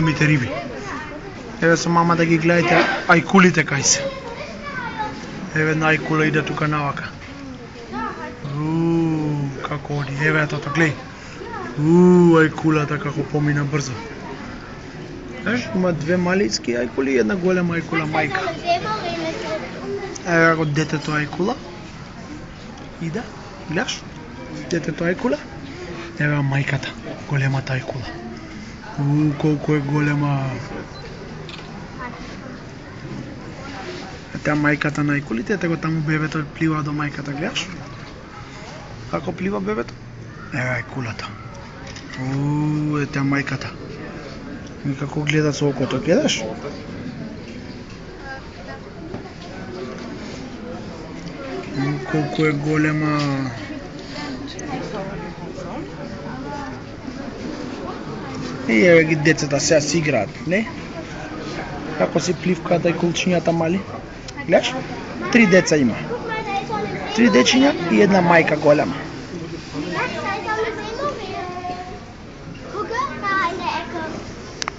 големите риби. Еве со мама да ги гледате ајкулите кај се. Еве една ајкула иде тука навака. Како оди, еве тото, глеј. Ајкулата како помина брзо. Има две малички ајкули и една голема ајкула мајка. Еве како детето ајкула. Иде, гледаш? Детето ајкула. Еве мајката, големата ајкула. Колку е голема. Таа мајката на ајкулите, ете го таму бебето плива до мајката, гледаш? Како плива бебето? Еве ајкулата. Таа мајката. И како гледа со окото, гледаш? Колку е голема. И еве ги децата сега си играат, не? Како си пливкаат ајкулчињата мали? Гледаш? 3 деца има. 3 дечиња и една мајка голема.